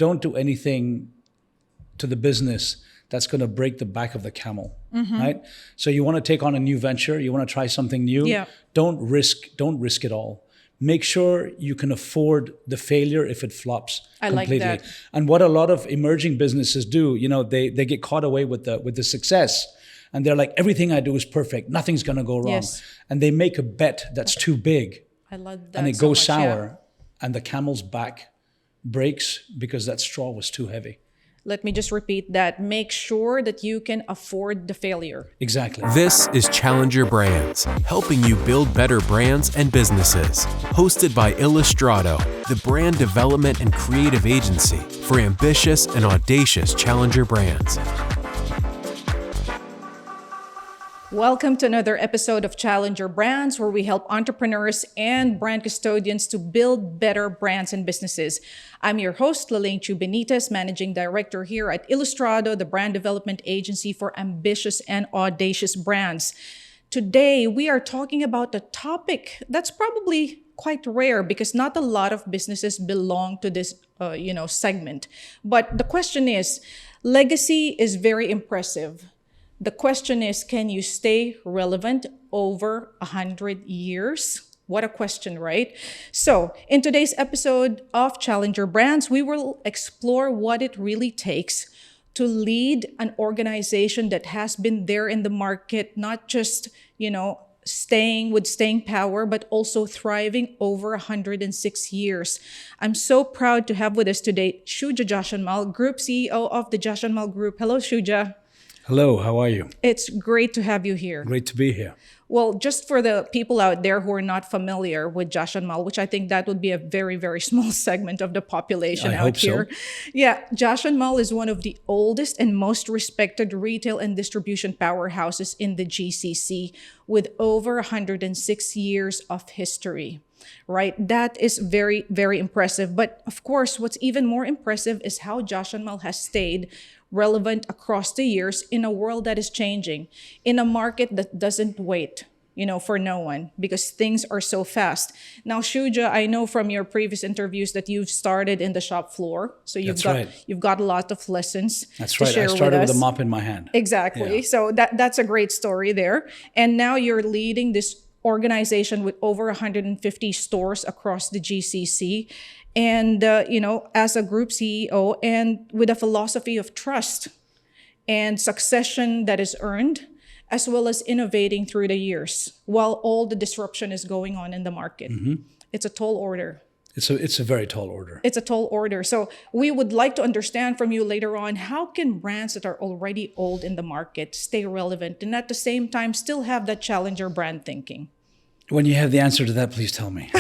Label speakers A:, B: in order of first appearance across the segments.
A: don't do anything to the business that's going to break the back of the camel, right? So you want to take on a new venture, you want to try something new.
B: Yeah.
A: Don't risk it all. Make sure you can afford the failure if it flops completely.
B: Like that.
A: And what a lot of emerging businesses do, they get caught away with the success, and they're like, everything I do is perfect, nothing's going to go wrong.
B: Yes.
A: And they make a bet that's too big.
B: I love that.
A: And it
B: so
A: goes
B: much,
A: sour, and the camel's back breaks because that straw was too heavy.
B: Let me just repeat that. Make sure that you can afford the failure.
A: Exactly.
C: This is Challenger Brands, helping you build better brands and businesses. Hosted by Illustrado, the brand development and creative agency for ambitious and audacious challenger brands.
B: Welcome to another episode of Challenger Brands, where we help entrepreneurs and brand custodians to build better brands and businesses. I'm your host, Lalaine Chu Benitez, Managing Director here at Illustrado, the brand development agency for ambitious and audacious brands. Today, we are talking about a topic that's probably quite rare because not a lot of businesses belong to this segment. But the question is, legacy is very impressive. The question is, can you stay relevant over 100 years? What a question, right? So in today's episode of Challenger Brands, we will explore what it really takes to lead an organization that has been there in the market, not just, staying with staying power, but also thriving over 106 years. I'm so proud to have with us today Shuja Jashanmal, Group CEO of the Jashanmal Group. Hello, Shuja.
A: Hello, how are you?
B: It's great to have you here.
A: Great to be here.
B: Well, just for the people out there who are not familiar with Jashanmal, which I think that would be a very, very small segment of the population out here. So. Yeah, Jashanmal is one of the oldest and most respected retail and distribution powerhouses in the GCC with over 106 years of history. Right? That is very, very impressive. But of course, what's even more impressive is how Jashanmal has stayed relevant across the years in a world that is changing, in a market that doesn't wait, for no one, because things are so fast. Now, Shuja, I know from your previous interviews that you've started in the shop floor. So you've got a lot of lessons to share.
A: I started with a mop in my hand.
B: Exactly. Yeah. So that's a great story there. And now you're leading this organization with over 150 stores across the GCC. And, as a group CEO and with a philosophy of trust and succession that is earned, as well as innovating through the years while all the disruption is going on in the market. Mm-hmm. It's a tall order.
A: It's a very tall order.
B: It's a tall order. So we would like to understand from you later on, how can brands that are already old in the market stay relevant and at the same time still have that challenger brand thinking?
A: When you have the answer to that, please tell me.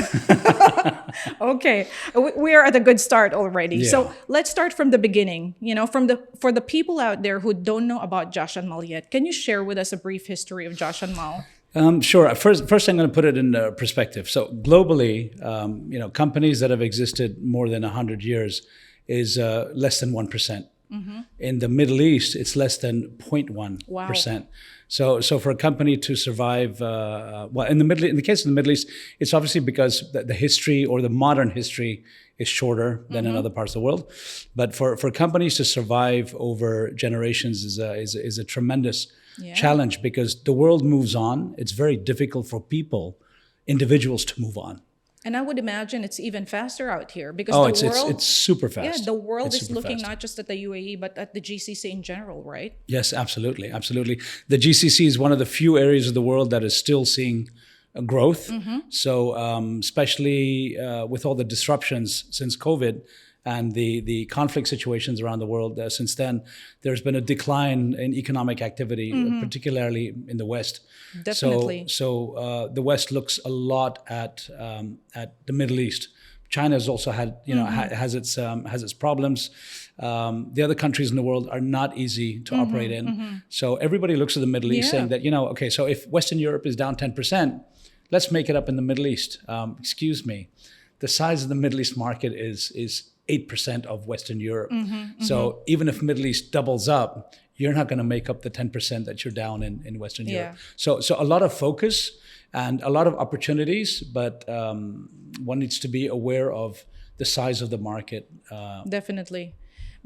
B: Okay, we are at a good start already.
A: Yeah.
B: So let's start from the beginning. For the people out there who don't know about Jashanmal yet, can you share with us a brief history of Jashanmal?
A: Sure. First, I'm going to put it in perspective. So globally, companies that have existed more than 100 years is less than 1%. Mm-hmm. In the Middle East, it's less than 0.1%.
B: Wow.
A: So for a company to survive, in the case of the Middle East, it's obviously because the history or the modern history is shorter than in other parts of the world. But for companies to survive over generations is a tremendous challenge because the world moves on. It's very difficult for individuals to move on.
B: And I would imagine it's even faster out here because
A: it's super fast.
B: Yeah, the world is looking not just at the UAE, but at the GCC in general, right?
A: Yes, absolutely. The GCC is one of the few areas of the world that is still seeing growth. Mm-hmm. So especially with all the disruptions since COVID and the conflict situations around the world since then, there's been a decline in economic activity, particularly in the West.
B: Definitely.
A: So the West looks a lot at the Middle East. China has also had, has its problems. The other countries in the world are not easy to operate in. Mm-hmm. So everybody looks at the Middle East saying that, so if Western Europe is down 10%, let's make it up in the Middle East. Excuse me, the size of the Middle East market is 8% of Western Europe. Mm-hmm, so even if Middle East doubles up, you're not going to make up the 10% that you're down in Western Europe. So a lot of focus and a lot of opportunities, but one needs to be aware of the size of the market.
B: Definitely.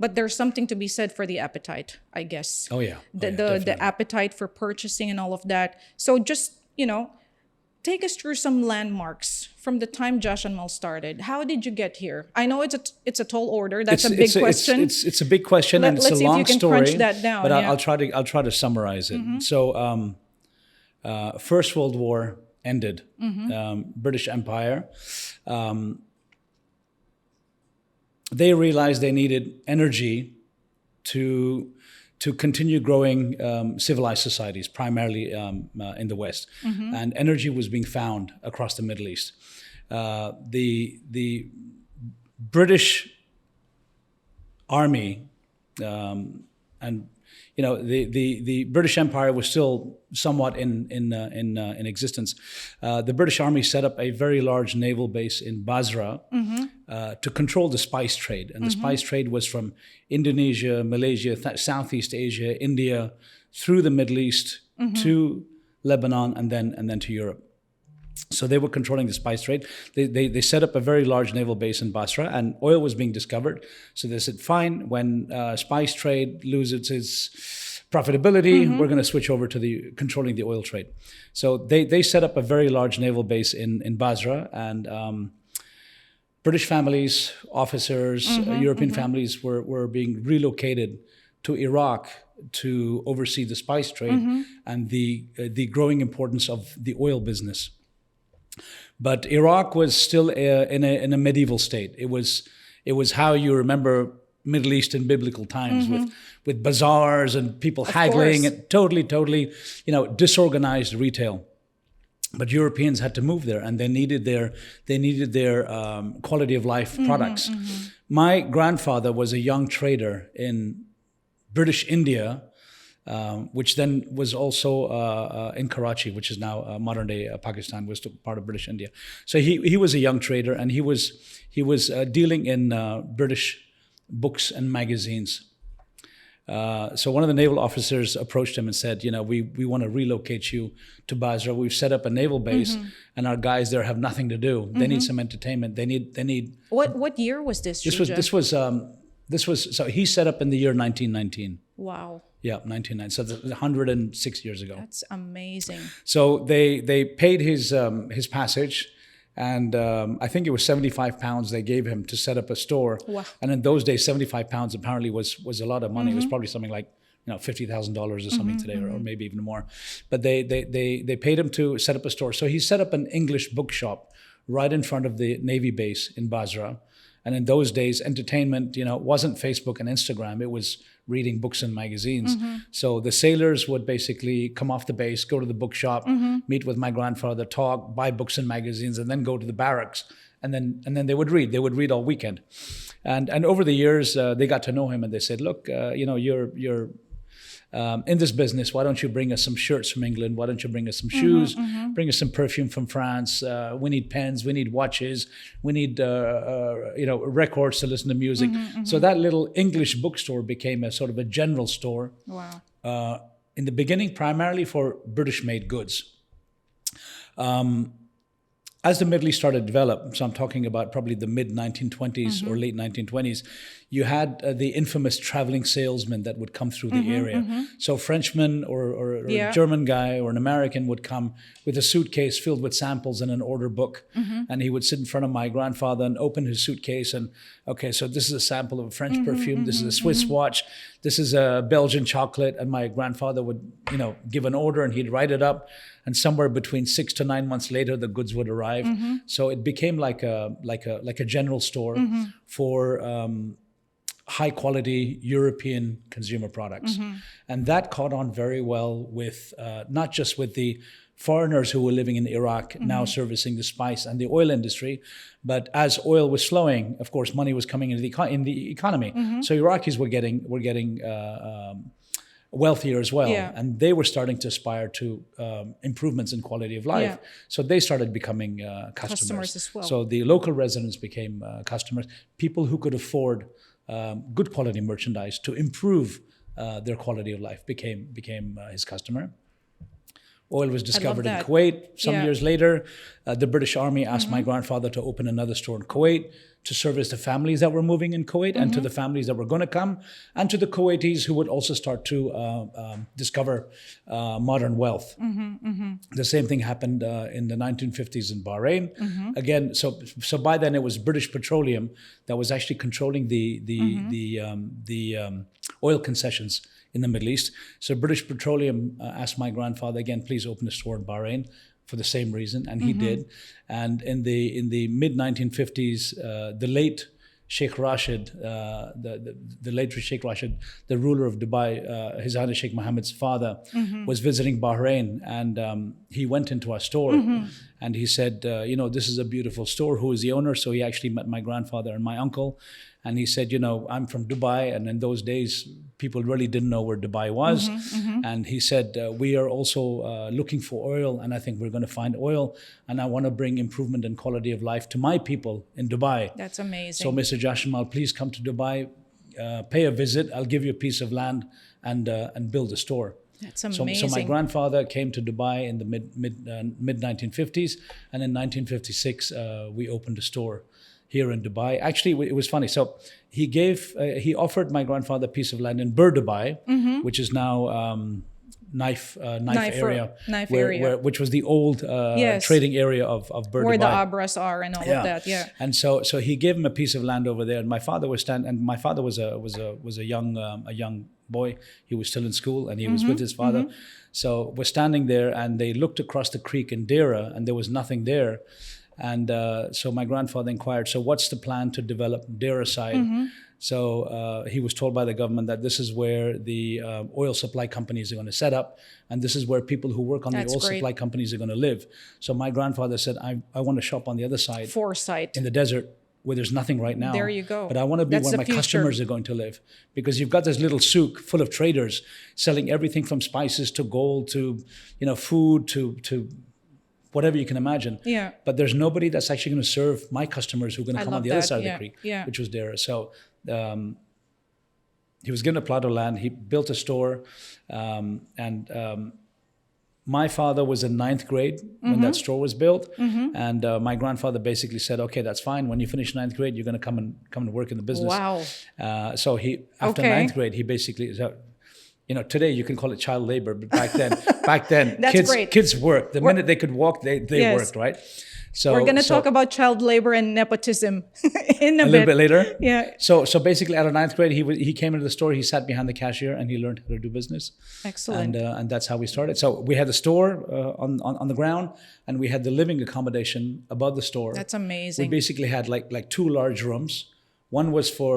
B: But there's something to be said for the appetite, I guess.
A: Oh yeah,
B: The appetite for purchasing and all of that. So just, take us through some landmarks from the time Jashanmal started. How did you get here? I know it's a tall order. That's a big question.
A: It's a big question, and it's a long story.
B: Let's see if you can crunch that down.
A: But I'll try to summarize it. So, First World War ended. British Empire. They realized they needed energy to continue growing civilized societies, primarily in the West. And energy was being found across the Middle East. The British Army and the British Empire was still somewhat in existence. The British Army set up a very large naval base in Basra to control the spice trade, and the spice trade was from Indonesia, Malaysia, Southeast Asia, India, through the Middle East to Lebanon, and then to Europe. So they were controlling the spice trade. They set up a very large naval base in Basra, and oil was being discovered. So they said, fine, when spice trade loses its profitability, we're going to switch over to controlling the oil trade. So they set up a very large naval base in Basra, and British families, officers, European families were being relocated to Iraq to oversee the spice trade and the growing importance of the oil business. But Iraq was still in a medieval state. It was how you remember Middle East in biblical times, with bazaars and people haggling, and totally disorganized retail. But Europeans had to move there, and they needed their quality of life products. My grandfather was a young trader in British India, which then was also in Karachi, which is now modern day Pakistan, was part of British India. So he was a young trader, and he was dealing in British books and magazines. So one of the naval officers approached him and said, we want to relocate you to Basra. We've set up a naval base, and our guys there have nothing to do. They need some entertainment. They need. What
B: year was this?
A: This was so he set up in the year 1919.
B: Wow.
A: Yeah, 1990. So 106 years ago.
B: That's amazing.
A: So they paid his passage, and I think it was 75 pounds they gave him to set up a store.
B: Wow.
A: And in those days, 75 pounds apparently was a lot of money. It was probably something like $50,000 or something today, or maybe even more. But they paid him to set up a store. So he set up an English bookshop right in front of the Navy base in Basra. And in those days, entertainment, wasn't Facebook and Instagram. It was reading books and magazines. So the sailors would basically come off the base, go to the bookshop, meet with my grandfather, talk, buy books and magazines, and then go to the barracks. And then they would read. They would read all weekend. And over the years, they got to know him, and they said, look, you're in this business, why don't you bring us some shirts from England? Why don't you bring us some shoes? Bring us some perfume from France. We need pens. We need watches. We need records to listen to music. So that little English bookstore became a sort of a general store.
B: Wow.
A: In the beginning, primarily for British-made goods. As the Middle East started to develop, so I'm talking about probably the mid-1920s or late 1920s, you had the infamous traveling salesman that would come through the area. So a Frenchman or a German guy or an American would come with a suitcase filled with samples and an order book. And he would sit in front of my grandfather and open his suitcase and, okay, so this is a sample of a French perfume, this is a Swiss watch, this is a Belgian chocolate. And my grandfather would, give an order and he'd write it up. And somewhere between 6 to 9 months later, the goods would arrive. So it became like a general store for high quality European consumer products. And that caught on very well with not just with the foreigners who were living in Iraq, now servicing the spice and the oil industry, but as oil was flowing, of course, money was coming into the economy. So Iraqis were getting wealthier as well, and they were starting to aspire to improvements in quality of life. So they started becoming customers
B: as well.
A: So the local residents became customers, people who could afford good quality merchandise to improve their quality of life became his customer. Oil was discovered in
B: that.
A: Kuwait. Some
B: Yeah.
A: years later, the British Army asked my grandfather to open another store in Kuwait to service the families that were moving in Kuwait and to the families that were going to come, and to the Kuwaitis who would also start to discover modern wealth. The same thing happened in the 1950s in Bahrain. Again, so by then it was British Petroleum that was actually controlling the oil concessions in the Middle East. So British Petroleum asked my grandfather again, please open a store in Bahrain for the same reason, and he did. And in the mid 1950s, the late Sheikh Rashid, the late Sheikh Rashid, the ruler of Dubai, His Highness Sheikh Mohammed's father, was visiting Bahrain, and he went into our store, and he said, this is a beautiful store. Who is the owner? So he actually met my grandfather and my uncle, and he said, I'm from Dubai, and in those days, people really didn't know where Dubai was. And he said, we are also looking for oil, and I think we're going to find oil, and I want to bring improvement in quality of life to my people in Dubai.
B: That's amazing.
A: So Mr. Jashanmal, please come to Dubai, pay a visit. I'll give you a piece of land and build a store.
B: That's amazing.
A: So my grandfather came to Dubai in the mid 1950s, and in 1956 we opened a store here in Dubai. Actually, it was funny. So he offered my grandfather a piece of land in Bur Dubai, which is now knife area, which was the old trading area of Bur
B: where
A: Dubai.
B: the Abras are and all of that. Yeah.
A: And so he gave him a piece of land over there, and my father was a young boy. He was still in school, and he was with his father. So we're standing there, and they looked across the creek in Dera, and there was nothing there. And so my grandfather inquired, so what's the plan to develop Dera side? So he was told by the government that this is where the oil supply companies are going to set up, and this is where people who work on the oil supply companies are going to live. So my grandfather said, I want to shop on the other side.
B: Foresight.
A: In the desert, where there's nothing right now.
B: There you go.
A: But I want to be where my customers are going to live. Because you've got this little souk full of traders selling everything from spices to gold to food to whatever you can imagine.
B: Yeah.
A: But there's nobody that's actually going to serve my customers who are going to come on the other side of the creek, which was Dera. So he was given a plot of land. He built a store, and my father was in 9th grade when that store was built, and my grandfather basically said, "Okay, that's fine. When you finish 9th grade, you're going to come and work in the business."
B: Wow.
A: So he after 9th grade, he basically. Today you can call it child labor, but back then, kids worked. The minute they could walk, they worked, right? So
B: we're going to talk about child labor and nepotism in a
A: little bit later.
B: Yeah.
A: So basically, out of 9th grade, he came into the store. He sat behind the cashier and he learned how to do business.
B: Excellent.
A: And that's how we started. So we had the store on the ground, and we had the living accommodation above the store.
B: That's amazing.
A: We basically had like 2 large rooms. One was for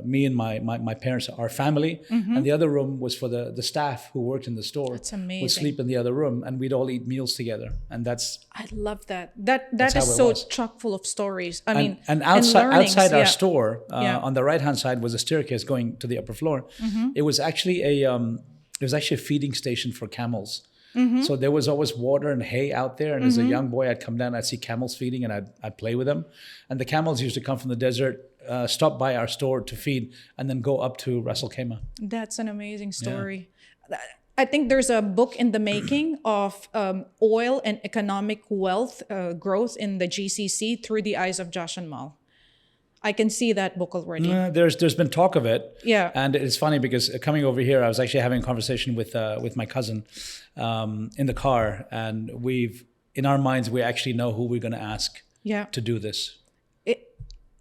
A: me and my parents, our family, and the other room was for the staff who worked in the store.
B: That's amazing.
A: Would sleep in the other room, and we'd all eat meals together. And
B: I love that. That is so chock full of stories.
A: And outside our store, on the right hand side was a staircase going to the upper floor. It was actually a feeding station for camels. So there was always water and hay out there. And as a young boy, I'd come down, I'd see camels feeding, and I'd play with them. And the camels used to come from the desert, stop by our store to feed, and then go up to Ras Al Khaimah.
B: That's an amazing story. Yeah. I think there's a book in the making of oil and economic wealth growth in the GCC through the eyes of Jashanmal. I can see that book already.
A: There's been talk of it.
B: Yeah.
A: And it's funny because coming over here, I was actually having a conversation with my cousin in the car, and in our minds we actually know who we're going to ask to do this.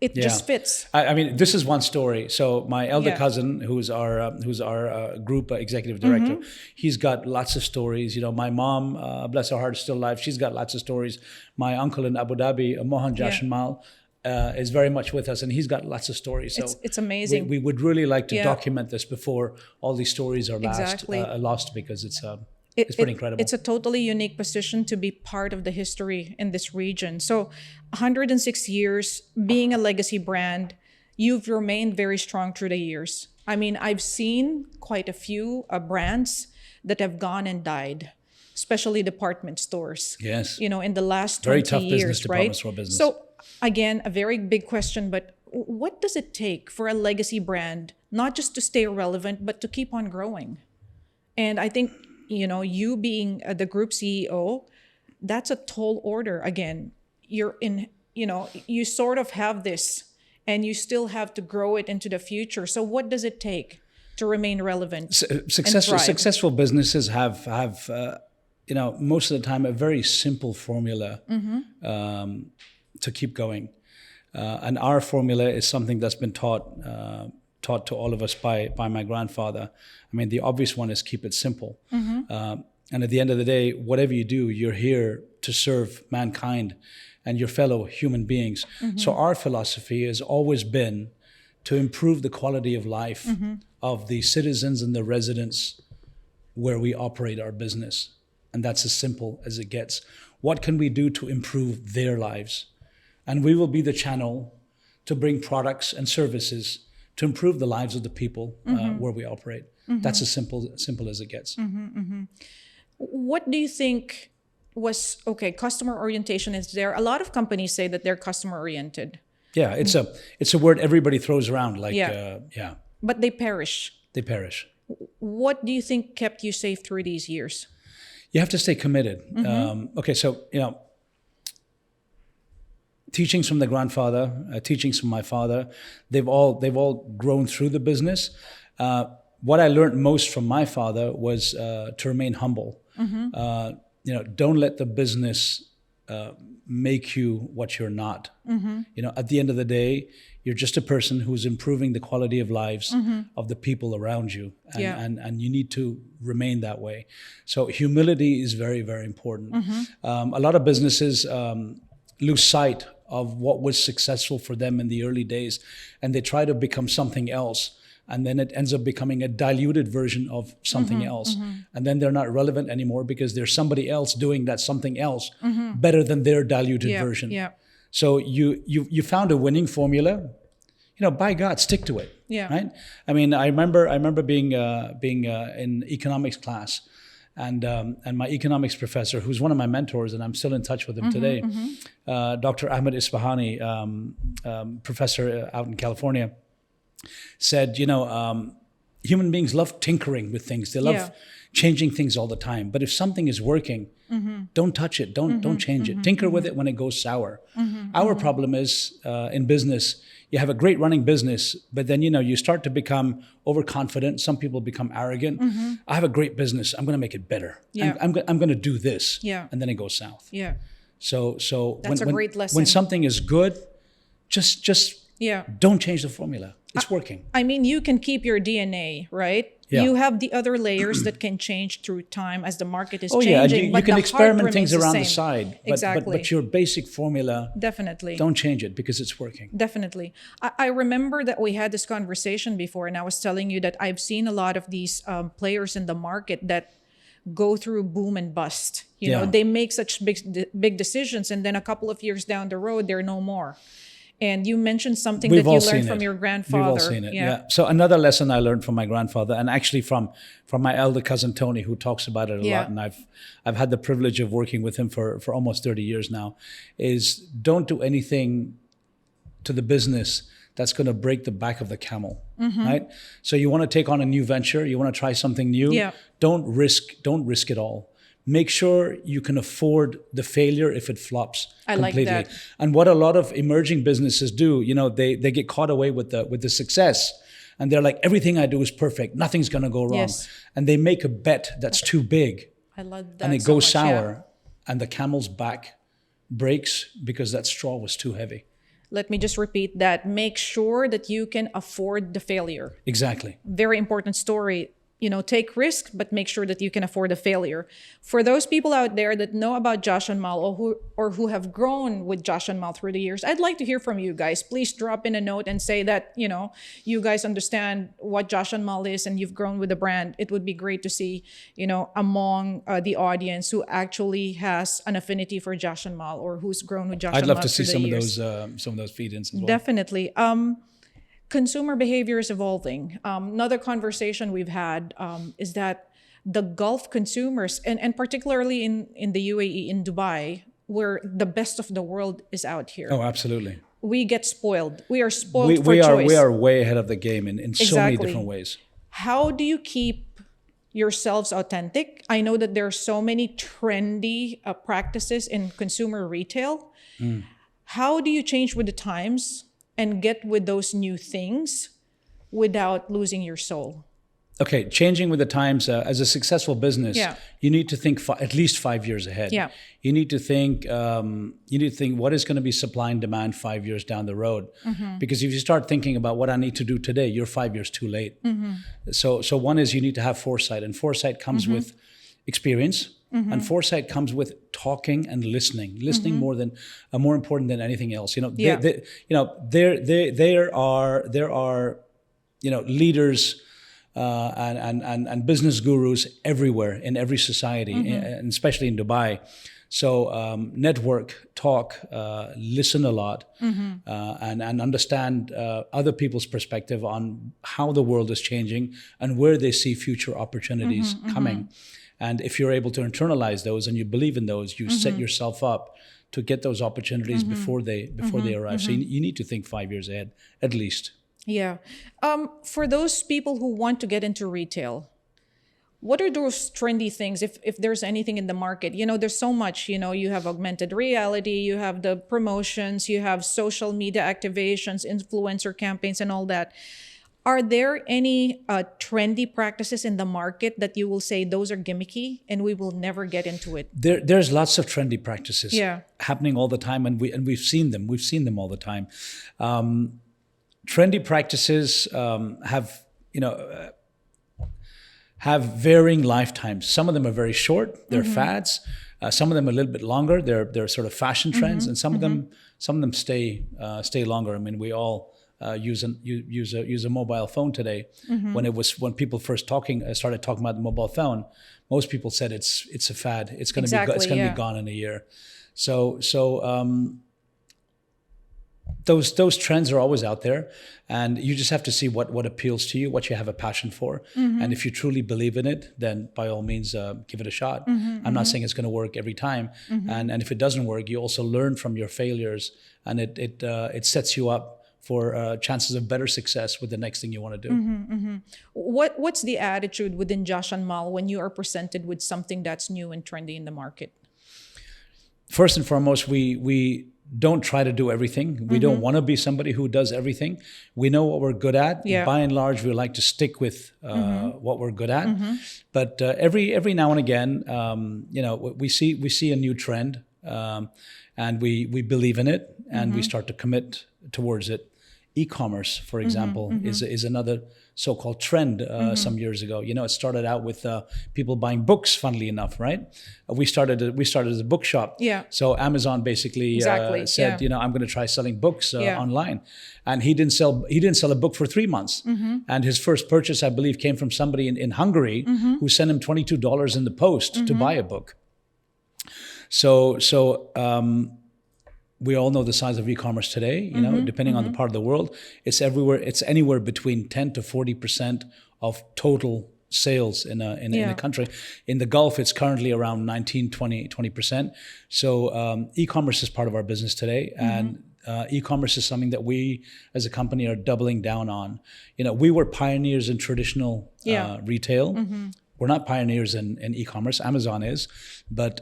B: It just fits.
A: I mean, this is one story. So my elder cousin, who's our group executive director, he's got lots of stories. My mom, bless her heart, is still alive. She's got lots of stories. My uncle in Abu Dhabi, Mohan Jashanmal, is very much with us, and he's got lots of stories. So
B: it's amazing.
A: We would really like to document this before all these stories are lost, because it's pretty incredible.
B: It's a totally unique position to be part of the history in this region. So 106 years, being a legacy brand, you've remained very strong through the years. I mean, I've seen quite a few brands that have gone and died, especially department stores.
A: Yes.
B: In the last 20
A: very tough
B: years,
A: business, department store business.
B: So again, a very big question, but what does it take for a legacy brand, not just to stay relevant, but to keep on growing? And I think you being the group CEO, that's a tall order. Again, you're in, you sort of have this and you still have to grow it into the future. So what does it take to remain relevant?
A: Successful businesses have most of the time a very simple formula to keep going. And our formula is something that's been taught to all of us by my grandfather. I mean, the obvious one is keep it simple. And at the end of the day, whatever you do, you're here to serve mankind and your fellow human beings. So our philosophy has always been to improve the quality of life of the citizens and the residents where we operate our business. And that's as simple as it gets. What can we do to improve their lives? And we will be the channel to bring products and services to improve the lives of the people where we operate. That's as simple as it gets.
B: What do you think was, customer orientation is there. A lot of companies say that they're customer oriented.
A: Yeah, it's a word everybody throws around
B: But they perish.
A: They perish.
B: What do you think kept you safe through these years?
A: You have to stay committed. Teachings from the grandfather, teachings from my father, they've all grown through the business. What I learned most from my father was to remain humble. Don't let the business make you what you're not. At the end of the day, you're just a person who's improving the quality of lives of the people around you, and you need to remain that way. So humility is very, very important. A lot of businesses lose sight of what was successful for them in the early days, and they try to become something else. And then it ends up becoming a diluted version of something else. And then they're not relevant anymore because there's somebody else doing that something else better than their diluted version. So you found a winning formula, by God, stick to it. Right? I mean, I remember being in economics class, and my economics professor, who's one of my mentors, and I'm still in touch with him today, Dr. Ahmed Isfahani, professor out in California, said, human beings love tinkering with things. They love changing things all the time. But if something is working, don't touch it. Don't change it. Tinker with it when it goes sour. Our problem is in business, you have a great running business, but then, you start to become overconfident. Some people become arrogant. I have a great business. I'm going to make it better. I'm going to do this. And then it goes south. So
B: that's a great lesson.
A: When something is good, just don't change the formula. It's working.
B: I mean, you can keep your DNA, right? You have the other layers that can change through time as the market is changing.
A: You can experiment things around the side.
B: Exactly.
A: But your basic formula,
B: definitely,
A: don't change it because it's working.
B: Definitely. I remember that we had this conversation before, and I was telling you that I've seen a lot of these players in the market that go through boom and bust. They make such big decisions, and then a couple of years down the road, they're no more. And you mentioned something that you learned from your grandfather.
A: We've all seen it, yeah. So another lesson I learned from my grandfather, and actually from my elder cousin Tony, who talks about it a lot, and I've had the privilege of working with him for almost 30 years now, is don't do anything to the business that's going to break the back of the camel, right? So you want to take on a new venture, you want to try something new, don't risk it all. Make sure you can afford the failure if it flops completely.
B: I like that.
A: And what a lot of emerging businesses do, they get caught away with the success, and they're like, everything I do is perfect, nothing's going to go wrong. And they make a bet that's too big.
B: I love that.
A: And it goes sour, and the camel's back breaks because that straw was too heavy.
B: Let me just repeat that. Make sure that you can afford the failure.
A: Exactly.
B: Very important story. Take risk, but make sure that you can afford a failure. For those people out there that know about Jashanmal or who have grown with Jashanmal through the years, I'd like to hear from you guys. Please drop in a note and say that, you guys understand what Jashanmal is and you've grown with the brand. It would be great to see, among the audience who actually has an affinity for Jashanmal or who's grown with Jashanmal.
A: I'd love to see some of those feed-ins as well.
B: Definitely. Consumer behavior is evolving. Another conversation we've had is that the Gulf consumers, and particularly in the UAE, in Dubai, where the best of the world is out here.
A: Oh, absolutely.
B: We get spoiled. We are spoiled for choice.
A: We are way ahead of the game in so many different ways.
B: How do you keep yourselves authentic? I know that there are so many trendy practices in consumer retail. How do you change with the times and get with those new things without losing your soul?
A: Okay, changing with the times. As a successful business,
B: Yeah.
A: you need to think at least 5 years ahead.
B: Yeah.
A: You need to think. What is going to be supply and demand 5 years down the road. Because if you start thinking about what I need to do today, you're 5 years too late. So one is you need to have foresight, and foresight comes with experience, and foresight comes with talking and listening. Listening more important than anything else. There are leaders. And business gurus everywhere in every society, and especially in Dubai. So network, talk, listen a lot, and understand other people's perspective on how the world is changing and where they see future opportunities coming. And if you're able to internalize those and you believe in those, you set yourself up to get those opportunities before they arrive. So you need to think 5 years ahead, at least.
B: Yeah. For those people who want to get into retail, what are those trendy things, if there's anything in the market? There's so much, you have augmented reality, you have the promotions, you have social media activations, influencer campaigns, and all that. Are there any trendy practices in the market that you will say those are gimmicky and we will never get into it?
A: There's lots of trendy practices happening all the time, and we've seen them. We've seen them all the time. Trendy practices have varying lifetimes. Some of them are very short; they're fads. Some of them are a little bit longer. They're sort of fashion trends, and some of them stay longer. I mean, we all use a mobile phone today. When people first started talking about the mobile phone, most people said it's a fad. It's going to be gone in a year. So. Those trends are always out there, and you just have to see what appeals to you, what you have a passion for. And if you truly believe in it, then by all means, give it a shot. I'm not saying it's going to work every time. And if it doesn't work, you also learn from your failures, and it sets you up for chances of better success with the next thing you want to do.
B: What's the attitude within Jashanmal when you are presented with something that's new and trendy in the market?
A: First and foremost, we don't try to do everything. We don't want to be somebody who does everything. We know what we're good at.
B: Yeah.
A: By and large, we like to stick with what we're good at. But every now and again, we see a new trend, and we believe in it, and we start to commit towards it. E-commerce, for example, is another so-called trend some years ago. It started out with people buying books, funnily enough, right? We started as a bookshop.
B: Yeah.
A: So Amazon basically said, I'm going to try selling books online. And he didn't sell a book for 3 months. And his first purchase, I believe, came from somebody in Hungary who sent him $22 in the post to buy a book. So we all know the size of e-commerce today, depending on the part of the world. It's everywhere. It's anywhere between 10 to 40% of total sales in a country. In the Gulf, it's currently around 19, 20%. So e-commerce is part of our business today. And e-commerce is something that we as a company are doubling down on. We were pioneers in traditional retail. We're not pioneers in e-commerce. Amazon is. But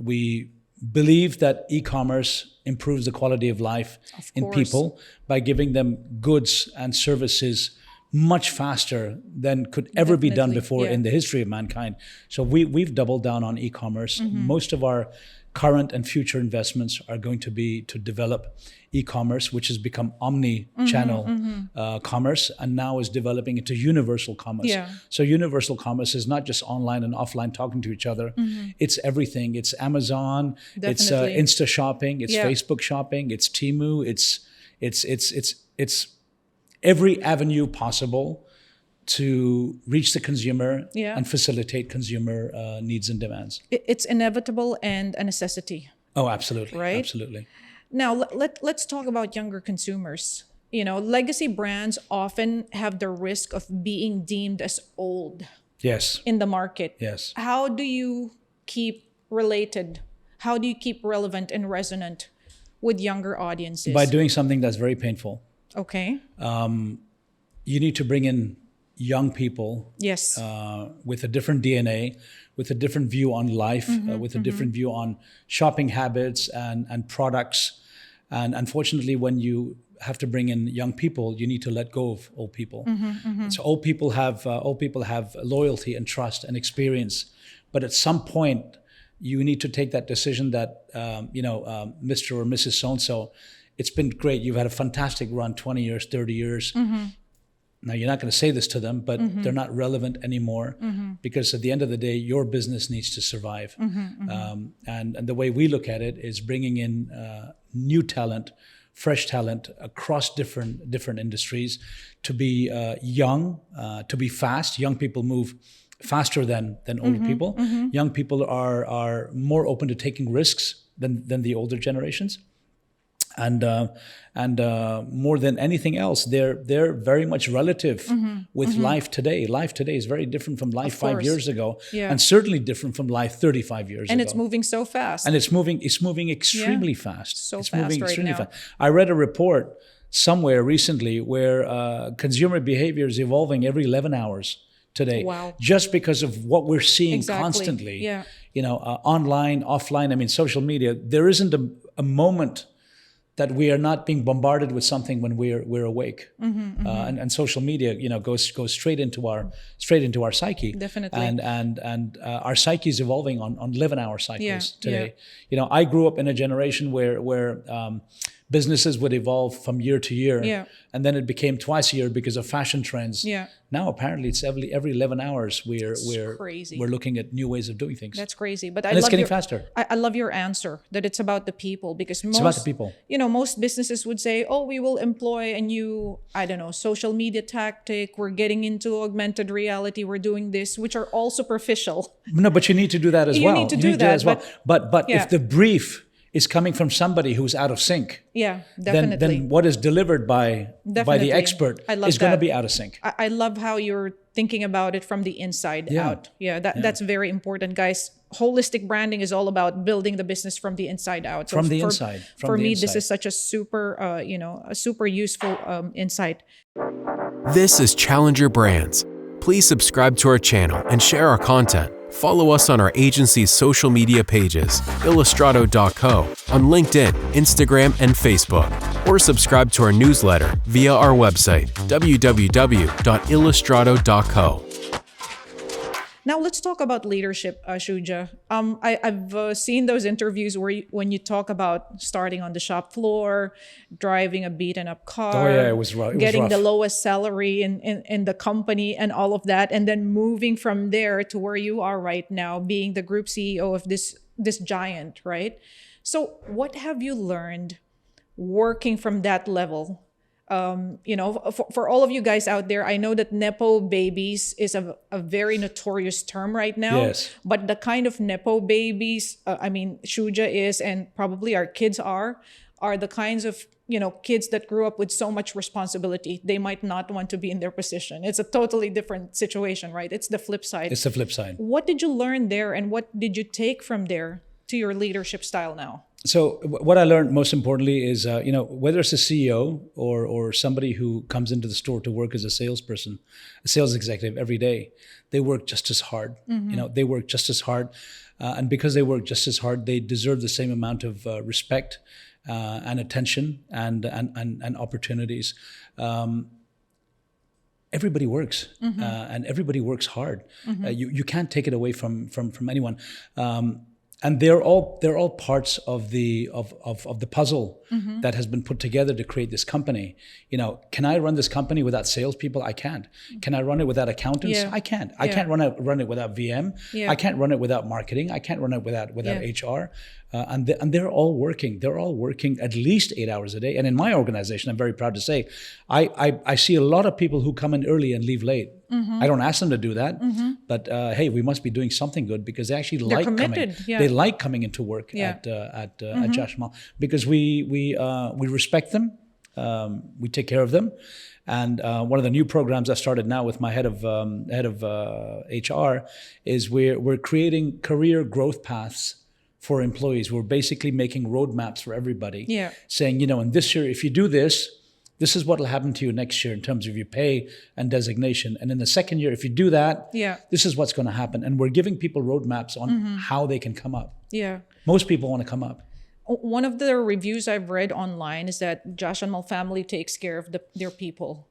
A: we believe that e-commerce improves the quality of life in people by giving them goods and services much faster than could ever be done before in the history of mankind. So we've doubled down on e-commerce. Most of our current and future investments are going to be to develop e-commerce, which has become omni-channel commerce, and now is developing into universal commerce.
B: Yeah.
A: So universal commerce is not just online and offline talking to each other. It's everything. It's Amazon.
B: Definitely.
A: It's Insta shopping. It's Facebook shopping. It's Temu. It's every avenue possible to reach the consumer and facilitate consumer needs and demands.
B: It's inevitable and a necessity.
A: Oh, absolutely.
B: Right?
A: Absolutely.
B: Now, let's talk about younger consumers. Legacy brands often have the risk of being deemed as old in the market.
A: Yes.
B: How do you keep related? How do you keep relevant and resonant with younger audiences?
A: By doing something that's very painful.
B: Okay.
A: You need to bring in young people
B: Yes.
A: with a different DNA, with a different view on life, with a different view on shopping habits and products. And unfortunately, when you have to bring in young people, you need to let go of old people. So old people have loyalty and trust and experience, but at some point, you need to take that decision that Mr. or Mrs. So-and-so, it's been great. You've had a fantastic run, 20 years, 30 years. Now, you're not going to say this to them, but they're not relevant anymore because at the end of the day, your business needs to survive. And the way we look at it is bringing in new talent, fresh talent across different industries to be young, to be fast. Young people move faster than older people. Young people are more open to taking risks than the older generations. And more than anything else, they're very much relative with life today. Life today is very different from life 5 years ago, and certainly different from life 35 years ago.
B: And it's moving so fast.
A: And it's moving extremely fast.
B: So
A: it's
B: fast
A: moving
B: right
A: extremely
B: now.
A: fast. I read a report somewhere recently where consumer behavior is evolving every 11 hours today.
B: Wow.
A: Just because of what we're seeing constantly.
B: Yeah.
A: Online, offline. I mean, social media. There isn't a moment that we are not being bombarded with something when we're awake, and social media, goes straight into our psyche.
B: Definitely.
A: And our psyche is evolving on 11-hour cycles today. I grew up in a generation where businesses would evolve from year to year, and then it became twice a year because of fashion trends.
B: Yeah.
A: Now apparently it's every 11 hours we're
B: crazy.
A: We're looking at new ways of doing things.
B: That's crazy. But
A: it's getting faster.
B: I love your answer that it's about the people, because
A: It's about the people.
B: Most businesses would say, oh, we will employ a new, social media tactic. We're getting into augmented reality. We're doing this, which are all superficial.
A: No, but you need to do that as
B: You
A: well.
B: need to do that
A: as well. But
B: yeah.
A: if the brief is coming from somebody who's out of sync,
B: definitely.
A: then what is delivered by the expert is going to be out of sync.
B: I love how you're thinking about it from the inside out. That's very important, guys. Holistic branding is all about building the business from the inside out. So
A: from the inside.
B: For me, this is such a super, a super useful insight.
C: This is Challenger Brands. Please subscribe to our channel and share our content. Follow us on our agency's social media pages, illustrato.co, on LinkedIn, Instagram, and Facebook, or subscribe to our newsletter via our website, www.illustrato.co.
B: Now let's talk about leadership, Shuja. I've seen those interviews when you talk about starting on the shop floor, driving a beaten up car,
A: it was rough.
B: Getting the lowest salary in the company and all of that, and then moving from there to where you are right now, being the group CEO of this giant, right? So what have you learned working from that level? For all of you guys out there, I know that Nepo babies is a very notorious term right now.
A: Yes.
B: But the kind of Nepo babies, Shuja is, and probably our kids are the kinds of, kids that grew up with so much responsibility. They might not want to be in their position. It's a totally different situation, right? It's the flip side.
A: It's the flip side.
B: What did you learn there, and what did you take from there to your leadership style now?
A: So what I learned most importantly is, whether it's a CEO or somebody who comes into the store to work as a salesperson, a sales executive every day, they work just as hard. They work just as hard. And because they work just as hard, they deserve the same amount of respect and attention and opportunities. Everybody works, and everybody works hard. You can't take it away from anyone. And they're all parts of the puzzle that has been put together to create this company. Can I run this company without salespeople? I can't. Can I run it without accountants? I can't. I can't run it without VM. I can't run it without marketing. I can't run it without HR. And they're all working. They're all working at least 8 hours a day. And in my organization, I'm very proud to say, I see a lot of people who come in early and leave late. I don't ask them to do that, but hey, we must be doing something good because they actually like coming. They like coming into work at Jashanmal because we respect them, we take care of them, and one of the new programs I started now with my head of HR is we're creating career growth paths for employees. We're basically making roadmaps for everybody, saying in this year if you do this, this is what will happen to you next year in terms of your pay and designation. And in the second year, if you do that, this is what's going to happen. And we're giving people roadmaps on how they can come up.
B: Yeah.
A: Most people want to come up.
B: One of the reviews I've read online is that Jashanmal family takes care of their people.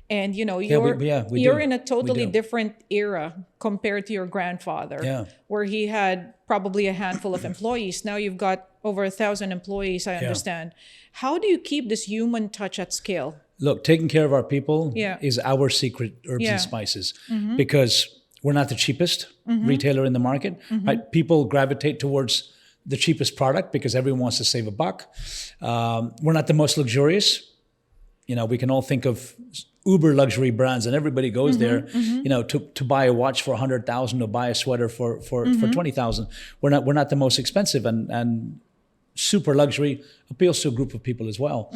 B: And, you're in a totally different era compared to your grandfather, where he had probably a handful of employees. Now you've got over 1,000 employees, I understand. How do you keep this human touch at scale?
A: Look, taking care of our people is our secret herbs and spices, because we're not the cheapest retailer in the market. Right? People gravitate towards the cheapest product because everyone wants to save a buck. We're not the most luxurious. We can all think of uber luxury brands, and everybody goes there, to buy a watch for 100,000 or buy a sweater for 20,000. We're not the most expensive, and super luxury appeals to a group of people as well.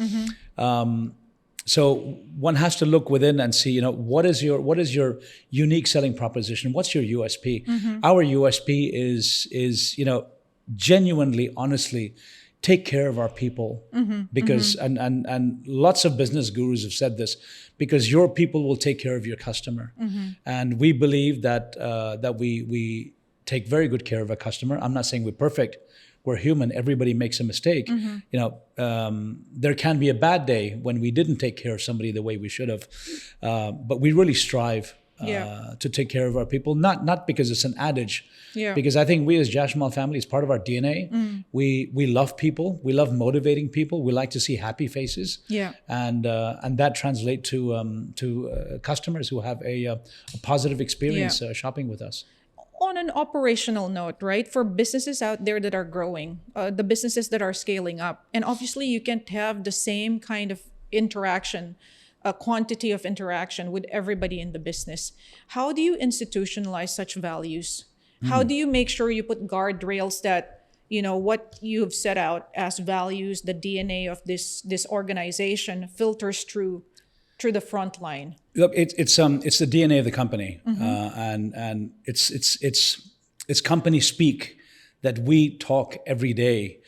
A: So one has to look within and see, what is your unique selling proposition? What's your USP? Our USP is genuinely, honestly, take care of our people, because and lots of business gurus have said this, because your people will take care of your customer, and we believe that we take very good care of a customer. I'm not saying we're perfect. We're human. Everybody makes a mistake. There can be a bad day when we didn't take care of somebody the way we should have, but we really strive to take care of our people. Not because it's an adage. Because I think we as Jashanmal family, is part of our DNA. We love people. We love motivating people. We like to see happy faces. And that translates to customers who have a positive experience shopping with us.
B: On an operational note, right, for businesses out there that are growing, the businesses that are scaling up, and obviously you can't have the same kind of interaction, a quantity of interaction with everybody in the business. How do you institutionalize such values? How do you make sure you put guardrails that, what you've set out as values, the DNA of this organization filters through the front line?
A: Look, it's the DNA of the company, and it's company speak that we talk every day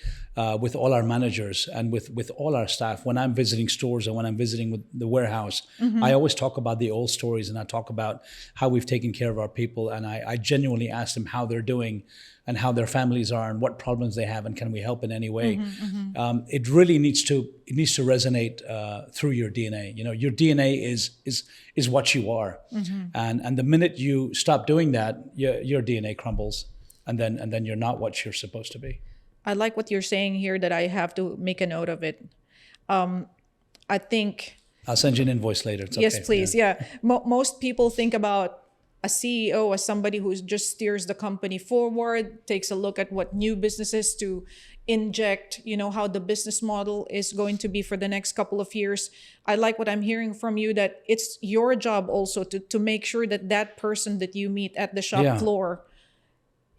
A: with all our managers and with all our staff. When I'm visiting stores or when I'm visiting with the warehouse, I always talk about the old stories, and I talk about how we've taken care of our people, and I genuinely ask them how they're doing and how their families are and what problems they have and can we help in any way. It really needs to resonate through your DNA. Your DNA is what you are, and the minute you stop doing that, your DNA crumbles, and then you're not what you're supposed to be.
B: I like what you're saying here, that I have to make a note of it. I think...
A: I'll send you an invoice later. It's
B: yes,
A: okay.
B: Please. Most people think about a CEO as somebody who just steers the company forward, takes a look at what new businesses to inject, how the business model is going to be for the next couple of years. I like what I'm hearing from you, that it's your job also to make sure that person that you meet at the shop floor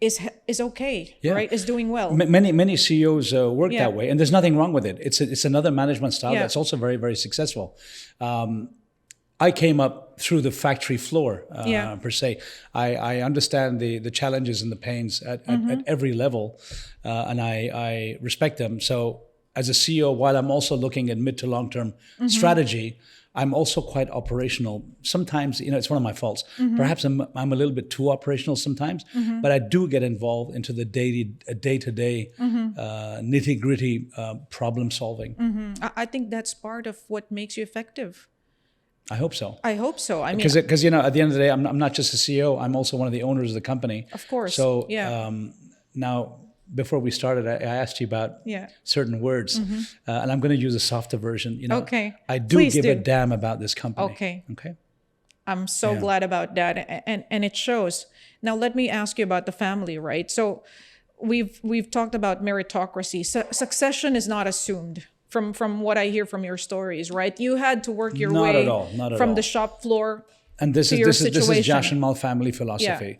B: is okay, right? Is doing well.
A: Many CEOs work that way, and there's nothing wrong with it. It's another management style that's also very, very successful. I came up through the factory floor, per se. I understand the challenges and the pains at every level, and I respect them. So as a CEO, while I'm also looking at mid to long-term strategy, I'm also quite operational. Sometimes, it's one of my faults. Perhaps I'm a little bit too operational sometimes, but I do get involved into the day-to-day nitty-gritty problem solving.
B: I think that's part of what makes you effective.
A: I hope so.
B: I mean,
A: because at the end of the day, I'm not just a CEO. I'm also one of the owners of the company.
B: Of course.
A: So now, before we started, I asked you about certain words, and I'm going to use a softer version.
B: Okay.
A: I do give a damn about this company.
B: Okay. I'm so glad about that, and it shows. Now let me ask you about the family, right? So we've talked about meritocracy. Succession is not assumed. From what I hear from your stories, right? You had to work your way from the shop floor
A: and this
B: to
A: is
B: your
A: this
B: situation.
A: is Jashanmal family philosophy.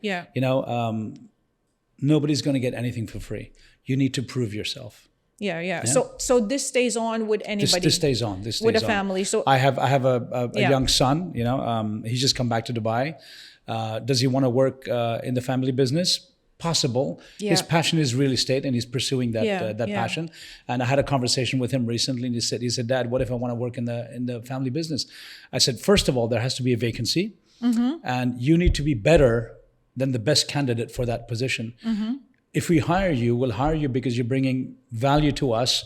A: Nobody's going to get anything for free. You need to prove yourself.
B: Yeah. So this stays on with anybody.
A: This stays on.
B: With a family. So
A: I have a young son. He's just come back to Dubai. Does he want to work in the family business? possible.
B: Yeah.
A: His passion is real estate, and he's pursuing that passion. And I had a conversation with him recently, and he said, Dad, what if I want to work in the family business? I said, first of all, there has to be a vacancy, and you need to be better than the best candidate for that position. If we hire you, we'll hire you because you're bringing value to us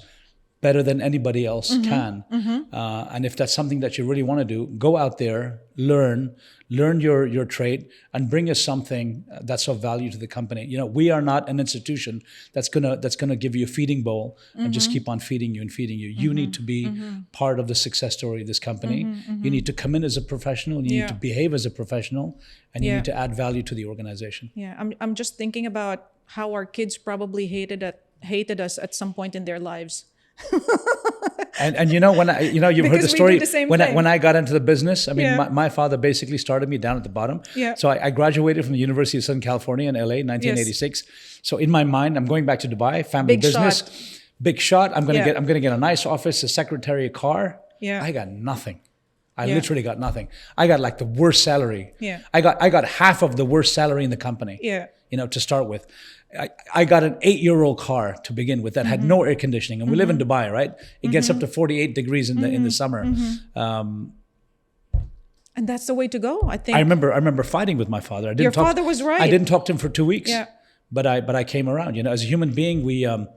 A: better than anybody else can. And if that's something that you really want to do, go out there, learn your trade, and bring us something that's of value to the company. You know, we are not an institution that's gonna give you a feeding bowl and just keep on feeding you and feeding you. You need to be part of the success story of this company. You need to come in as a professional. You need to behave as a professional, and you need to add value to the organization.
B: Yeah, I'm just thinking about how our kids probably hated us at some point in their lives.
A: And you know, you've heard the story.
B: When
A: When I got into the business, I mean, my father basically started me down at the bottom.
B: Yeah.
A: So I graduated from the University of Southern California in LA, 1986. So in my mind, I'm going back to Dubai, family business, big shot. I'm gonna get a nice office, a secretary, a car.
B: Yeah.
A: I got nothing. I literally got nothing. I got like the worst salary.
B: Yeah.
A: I got half of the worst salary in the company.
B: Yeah.
A: You know, to start with. I got an 8-year-old car to begin with that had no air conditioning, and we live in Dubai, right? It gets up to 48 degrees in the summer.
B: And that's the way to go, I think.
A: I remember fighting with my father.
B: Your father was right.
A: I didn't talk to him for 2 weeks.
B: Yeah.
A: But I came around. You know, as a human being, we're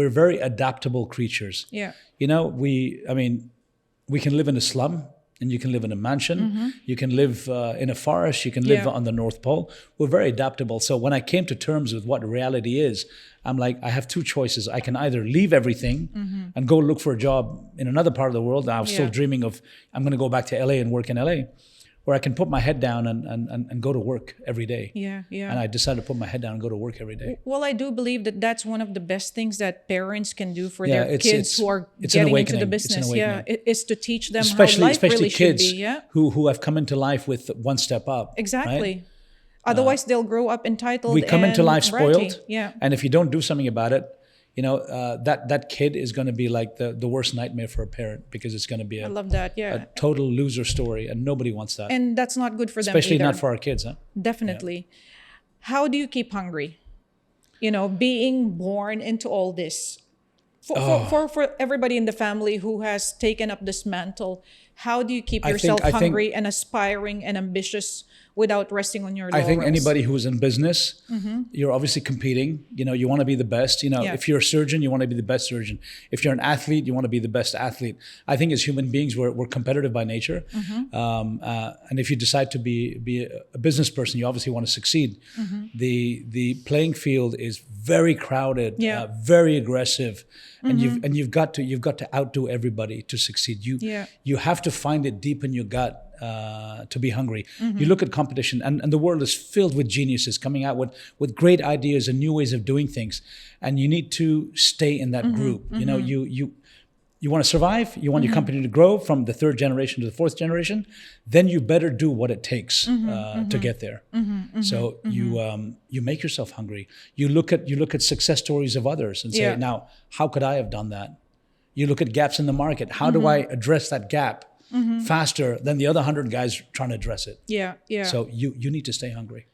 A: very adaptable creatures.
B: Yeah.
A: You know, we can live in a slum, and you can live in a mansion. You can live in a forest. You can live on the North Pole. We're very adaptable. So when I came to terms with what reality is, I'm like, I have two choices. I can either leave everything and go look for a job in another part of the world. I was still dreaming of, I'm going to go back to LA and work in LA. Or I can put my head down and go to work every day.
B: Yeah, yeah.
A: And I decided to put my head down and go to work every day.
B: Well, I do believe that that's one of the best things that parents can do for their kids who are getting into the business. Yeah, it is to teach them how life really should be. Yeah,
A: who have come into life with one step up.
B: Exactly.
A: Right?
B: Otherwise, they'll grow up entitled.
A: We come into life spoiled.
B: Yeah.
A: And if you don't do something about it, you know, that kid is going to be like the worst nightmare for a parent, because it's going to be
B: I love that. Yeah.
A: a total loser story, and nobody wants that.
B: And that's not good for them
A: Especially
B: either.
A: not for our kids, huh?
B: Definitely. Yeah. How do you keep hungry? You know, being born into all this. For everybody in the family who has taken up this mantle, how do you keep yourself hungry and aspiring and ambitious without resting on your laurels?
A: I think anybody who's in business, you're obviously competing. You know, you want to be the best. You know, if you're a surgeon, you want to be the best surgeon. If you're an athlete, you want to be the best athlete. I think as human beings, we're competitive by nature. And if you decide to be a business person, you obviously want to succeed. The playing field is very crowded, very aggressive, and you've got to outdo everybody to succeed. You have to find it deep in your gut. To be hungry. You look at competition, and the world is filled with geniuses coming out with great ideas and new ways of doing things, and you need to stay in that group. You know, you want to survive, you want your company to grow from the 3rd generation to the 4th generation, then you better do what it takes to get there. So you make yourself hungry. You look at success stories of others and say, now, how could I have done that? You look at gaps in the market. How do I address that gap faster than the other 100 guys trying to address it?
B: Yeah, yeah.
A: So you need to stay hungry.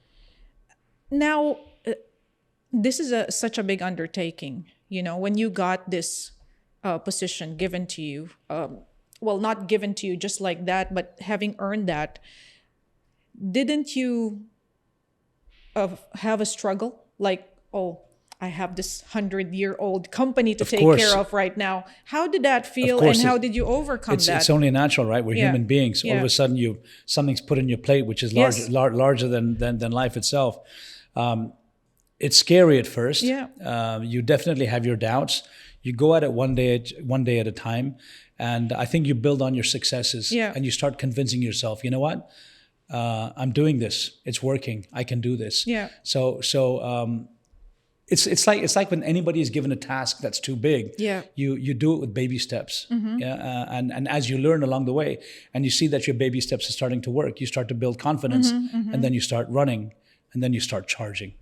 B: Now, this is such a big undertaking. You know, when you got this position given to you, well, not given to you just like that, but having earned that, didn't you have a struggle? Like, oh, I have this 100-year-old company to take care of right now. How did that feel, and how did you overcome that?
A: It's only natural, right? We're human beings. All of a sudden, something's put in your plate, which is larger than life itself. It's scary at first. Yeah. You definitely have your doubts. You go at it one day at a time, and I think you build on your successes. Yeah. And you start convincing yourself, you know what? I'm doing this. It's working. I can do this. Yeah. So. It's like when anybody is given a task that's too big, you do it with baby steps. And as you learn along the way, and you see that your baby steps are starting to work, you start to build confidence, and then you start running, and then you start charging.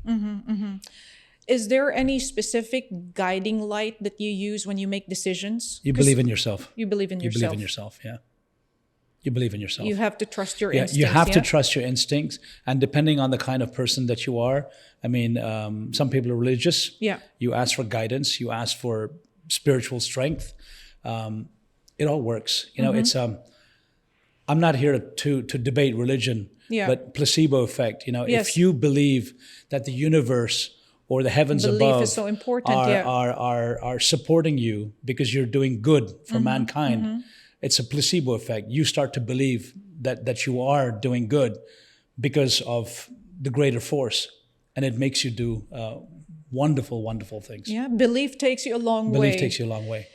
B: Is there any specific guiding light that you use when you make decisions?
A: You believe in yourself.
B: You believe in yourself.
A: You believe in yourself, yeah. you believe in yourself.
B: You have to trust your
A: Yeah,
B: instincts.
A: you have to trust your instincts, and depending on the kind of person that you are, I mean, some people are religious.
B: Yeah.
A: You ask for guidance. You ask for spiritual strength. It all works. You know, it's. I'm not here to debate religion,
B: Yeah.
A: but placebo effect. You know,
B: Yes.
A: if you believe that the universe or the heavens
B: Belief
A: above
B: is so important,
A: are supporting you because you're doing good for mankind, it's a placebo effect. You start to believe that you are doing good because of the greater force, and it makes you do wonderful, wonderful things.
B: Yeah, belief takes you a long way.
A: Belief takes you a long way.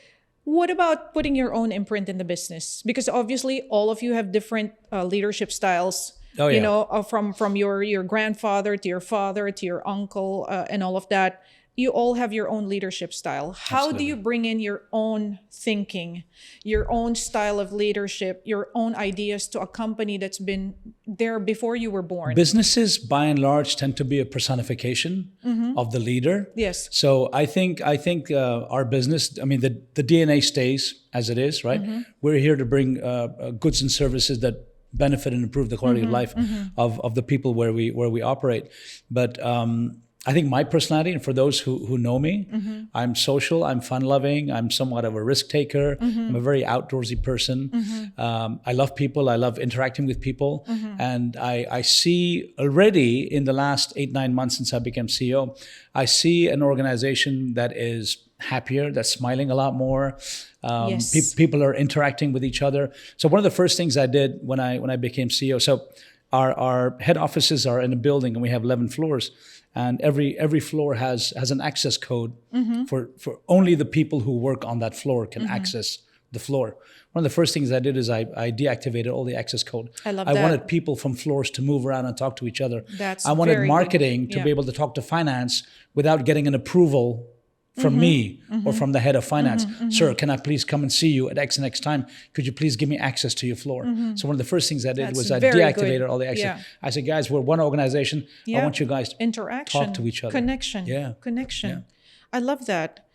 B: What about putting your own imprint in the business? Because obviously all of you have different leadership styles.
A: Oh, yeah.
B: You know, from your grandfather to your father to your uncle and all of that. You all have your own leadership style. How do you bring in your own thinking, your own style of leadership, your own ideas to a company that's been there before you were born?
A: Businesses, by and large, tend to be a personification of the leader.
B: Yes.
A: So I think our business, I mean, the DNA stays as it is, right? We're here to bring goods and services that benefit and improve the quality of life of the people where we operate. But I think my personality, and for those who know me, I'm social, I'm fun-loving, I'm somewhat of a risk taker, I'm a very outdoorsy person. I love people, I love interacting with people, and I see already in the last 8-9 months since I became CEO, I see an organization that is happier, that's smiling a lot more.
B: Yes.
A: People are interacting with each other. So one of the first things I did when I became CEO, so our head offices are in a building and we have 11 floors. And every floor has an access code for only the people who work on that floor can access the floor. One of the first things I did is I deactivated all the access code.
B: I love
A: I
B: that.
A: wanted people from floors to move around and talk to each other.
B: That's
A: I wanted
B: very
A: marketing
B: good.
A: to
B: Yeah.
A: be able to talk to finance without getting an approval from me or from the head of finance. Sir, can I please come and see you at X and X time? Could you please give me access to your floor? So one of the first things I did
B: That's
A: was I
B: very
A: deactivated
B: good.
A: all the access.
B: Yeah.
A: I said, guys, we're one organization. I
B: Yeah.
A: want you guys to
B: Interaction,
A: talk to each other.
B: connection,
A: Yeah.
B: connection.
A: Yeah.
B: I love that.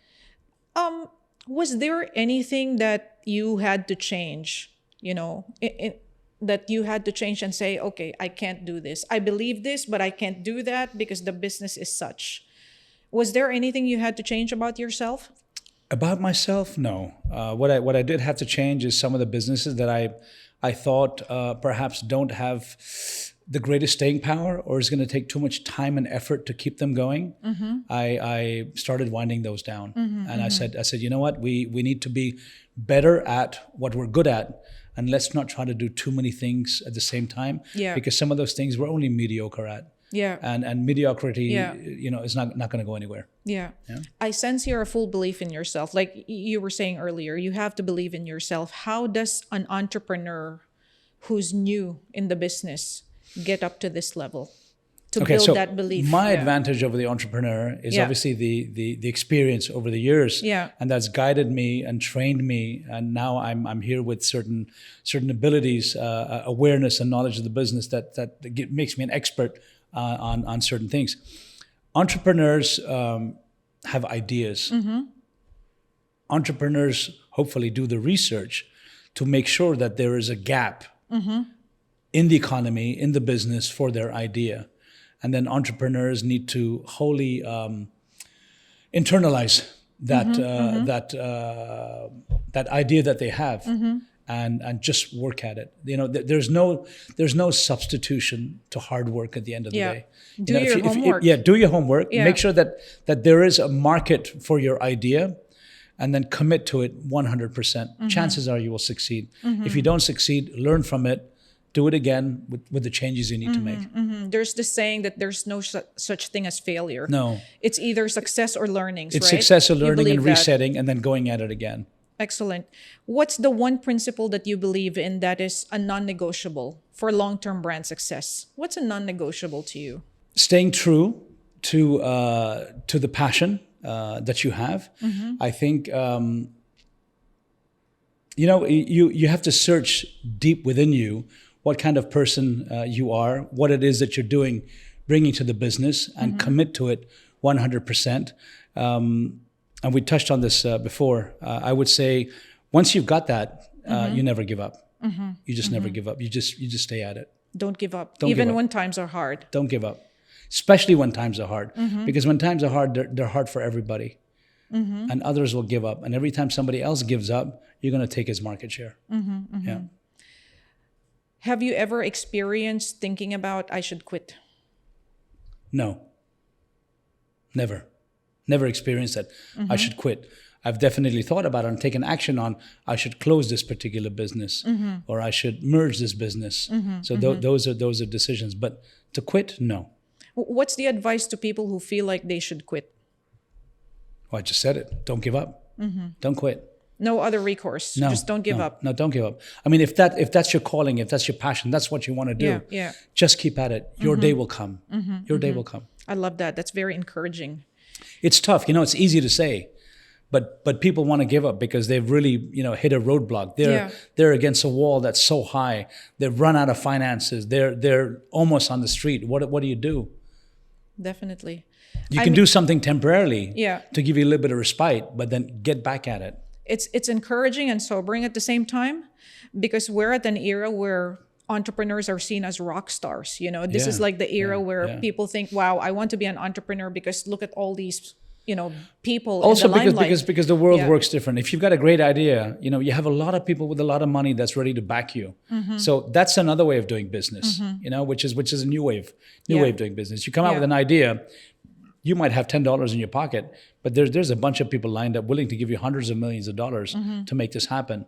B: Was there anything that you had to change? You know, that you had to change and say, okay, I can't do this. I believe this, but I can't do that because the business is such. Was there anything you had to change about yourself?
A: About myself, no. What I did have to change is some of the businesses that I thought perhaps don't have the greatest staying power, or is going to take too much time and effort to keep them going. I started winding those down, and I said, you know what, we need to be better at what we're good at, and let's not try to do too many things at the same time.
B: Yeah.
A: Because some of those things we're only mediocre at.
B: Yeah.
A: And mediocrity,
B: Yeah.
A: you know, is not going to go anywhere.
B: Yeah. I sense here a full belief in yourself. Like you were saying earlier, you have to believe in yourself. How does an entrepreneur who's new in the business get up to this level to build that belief?
A: My advantage over the entrepreneur is obviously the experience over the years.
B: Yeah.
A: And that's guided me and trained me. And now I'm here with certain abilities, awareness and knowledge of the business that makes me an expert on certain things. Entrepreneurs have ideas. Entrepreneurs hopefully do the research to make sure that there is a gap in the economy, in the business for their idea. And then entrepreneurs need to wholly internalize that idea that they have. And just work at it. You know, there's no substitution to hard work at the end of the day.
B: Do your homework.
A: Do your homework.
B: Yeah.
A: Make sure that there is a market for your idea, and then commit to it 100%. Chances are you will succeed. If you don't succeed, learn from it. Do it again with the changes you need to make.
B: There's this saying that there's no such thing as failure.
A: No.
B: It's either success or learnings,
A: It's
B: right?
A: success or
B: You
A: learning and
B: believe that.
A: resetting and then going at it again.
B: Excellent. What's the one principle that you believe in that is a non-negotiable for long-term brand success? What's a non-negotiable to you?
A: Staying true to the passion that you have. I think you have to search deep within you what kind of person you are, what it is that you're doing, bringing to the business, and commit to it 100%. And we touched on this before. I would say once you've got that, you never give up. You just never give up. You just stay at it.
B: Don't give up.
A: Don't give
B: Even
A: up.
B: when times are hard.
A: Don't give up, especially when times are hard. Because when times are hard, they're hard for everybody, and others will give up. And every time somebody else gives up, you're going to take his market share. Yeah.
B: Have you ever experienced thinking about, I should quit?
A: No. Never experienced that. I should quit. I've definitely thought about it and taken action on, I should close this particular business, or I should merge this business. So those are decisions. But to quit, no.
B: What's the advice to people who feel like they should quit?
A: Well, I just said it. Don't give up. Don't quit.
B: No other recourse.
A: No,
B: Just don't give up.
A: No, don't give up. I mean, if that's your calling, if that's your passion, that's what you want to do.
B: Yeah.
A: Just keep at it. Your day will come. Your day will come.
B: I love that. That's very encouraging.
A: It's tough. It's easy to say, but people want to give up because they've really, hit a roadblock. They're against a wall that's so high. They've run out of finances. They're almost on the street. What do you do?
B: Definitely.
A: You can do something temporarily
B: Yeah.
A: to give you a little bit of respite, but then get back at it.
B: It's encouraging and sobering at the same time, because we're at an era where entrepreneurs are seen as rock stars. This is like the era where people think, wow, I want to be an entrepreneur because look at all these, people
A: Also
B: in the limelight.
A: because the world works different. If you've got a great idea, you have a lot of people with a lot of money that's ready to back you. So that's another way of doing business, which is a new wave of doing business. You come out with an idea, you might have $10 in your pocket, but there's a bunch of people lined up willing to give you hundreds of millions of dollars to make this happen.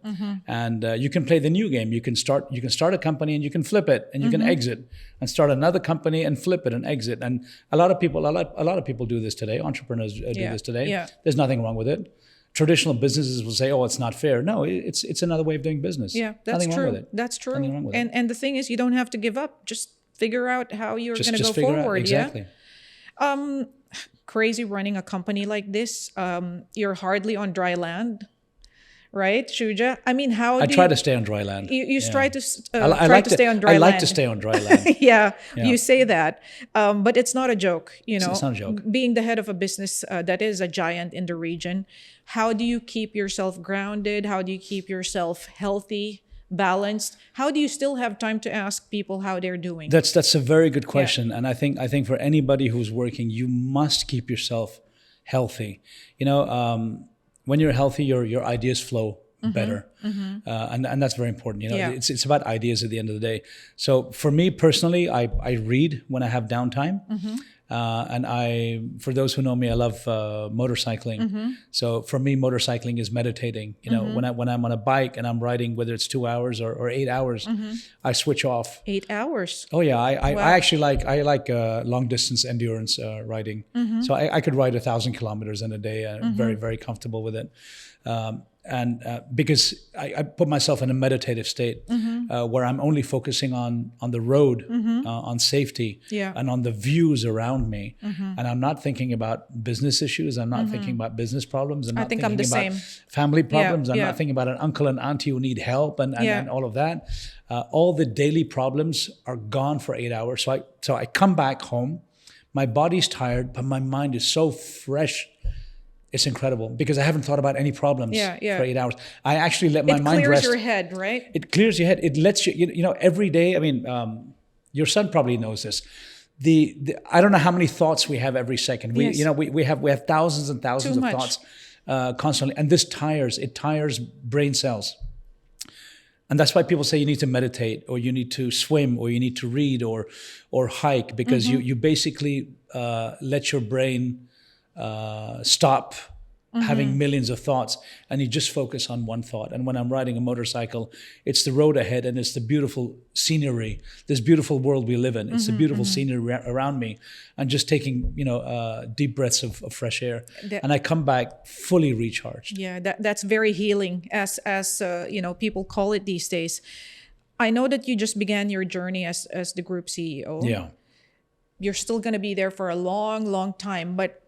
A: And you can play the new game. You can start a company and you can flip it and you can exit and start another company and flip it and exit. And a lot of people do this today. Entrepreneurs do this today.
B: Yeah.
A: There's nothing wrong with it. Traditional businesses will say, "Oh, it's not fair." No, it's another way of doing business.
B: Yeah, that's
A: nothing
B: true.
A: wrong with it.
B: That's true.
A: Nothing wrong with it.
B: And the thing is, you don't have to give up. Just figure out how you're going to go
A: figure out.
B: forward.
A: Exactly.
B: Yeah. Crazy running a company like this. You're hardly on dry land, right, Shuja? I mean, how
A: I
B: do
A: try to stay on dry land.
B: you try to
A: I
B: try to stay on dry land?
A: I like to stay on dry land.
B: Yeah, you say that, but it's not a joke.
A: It's not a joke.
B: Being the head of a business that is a giant in the region, how do you keep yourself grounded? How do you keep yourself healthy, balanced? How do you still have time to ask people how they're doing?
A: That's a very good question, and I think for anybody who's working, you must keep yourself healthy. When you're healthy, your ideas flow better, and that's very important. It's about ideas at the end of the day. So for me personally, I read when I have downtime. And for those who know me, I love motorcycling. So for me, motorcycling is meditating. When I'm on a bike and I'm riding, whether it's 2 hours or 8 hours, I switch off.
B: 8 hours.
A: Oh yeah, I actually like long distance endurance riding. So I could ride 1,000 kilometers in a day. I'm very, very comfortable with it. And because I put myself in a meditative state where I'm only focusing on the road, on safety, and on the views around me. And I'm not thinking about business issues. I'm not thinking about business problems. I'm not thinking about family problems. I'm not thinking about an uncle and auntie who need help and all of that. All the daily problems are gone for 8 hours. So I come back home. My body's tired, but my mind is so fresh. It's incredible because I haven't thought about any problems for 8 hours. I actually let my mind rest.
B: It clears your head, right?
A: It clears your head. It lets you, every day. I mean, your son probably knows this. I don't know how many thoughts we have every second. We have thousands and thousands of thoughts constantly, and this tires brain cells. And that's why people say you need to meditate, or you need to swim, or you need to read, or hike, because you basically let your brain stop having millions of thoughts, and you just focus on one thought. And when I'm riding a motorcycle, it's the road ahead, and it's the beautiful scenery, this beautiful world we live in. It's the beautiful scenery around me, and just taking deep breaths of fresh air, and I come back fully recharged.
B: Yeah, that's very healing, as people call it these days. I know that you just began your journey as the group CEO.
A: Yeah,
B: you're still going to be there for a long, long time, but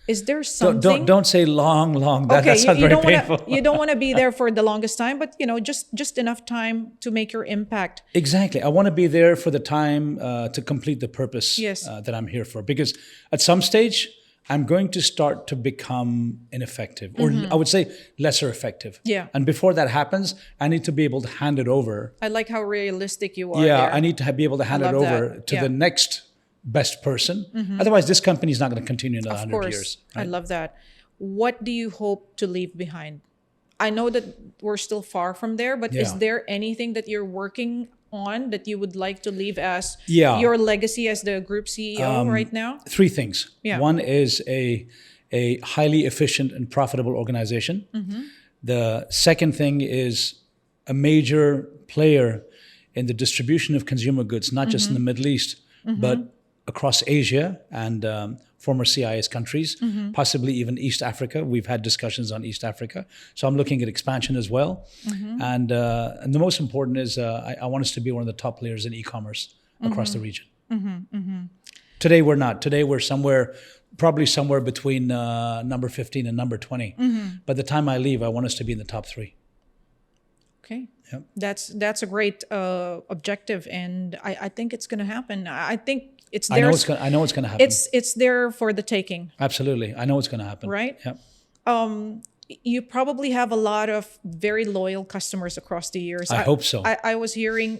B: is there something?
A: Don't say long. That sounds very painful.
B: You don't want to be there for the longest time, but just enough time to make your impact.
A: Exactly. I want to be there for the time to complete the purpose that I'm here for. Because at some stage, I'm going to start to become ineffective, or I would say lesser effective.
B: Yeah.
A: And before that happens, I need to be able to hand it over.
B: I like how realistic you are.
A: Yeah,
B: there.
A: I need to be able to hand it
B: love
A: over
B: that.
A: to
B: Yeah.
A: the next best person. Otherwise, this company is not going to continue another 100 years.
B: I love that. What do you hope to leave behind? I know that we're still far from there, but is
A: Yeah.
B: there anything that you're working on that you would like to leave as
A: Yeah.
B: your legacy as the group CEO right now?
A: Three things.
B: Yeah.
A: One is a highly efficient and profitable organization. The second thing is a major player in the distribution of consumer goods, not just in the Middle East, but across Asia and former CIS countries, possibly even East Africa. We've had discussions on East Africa. So I'm looking at expansion as well. And the most important is I want us to be one of the top players in e-commerce across the region. Today we're not. Today we're probably somewhere between number 15 and number 20. By the time I leave, I want us to be in the top 3.
B: Okay.
A: Yep.
B: That's a great objective, and I think it's going to happen. I think it's
A: I
B: there.
A: know it's going to happen.
B: It's there for the taking.
A: Absolutely. I know it's going to happen.
B: Right?
A: Yep.
B: You probably have a lot of very loyal customers across the years.
A: I hope so.
B: I was hearing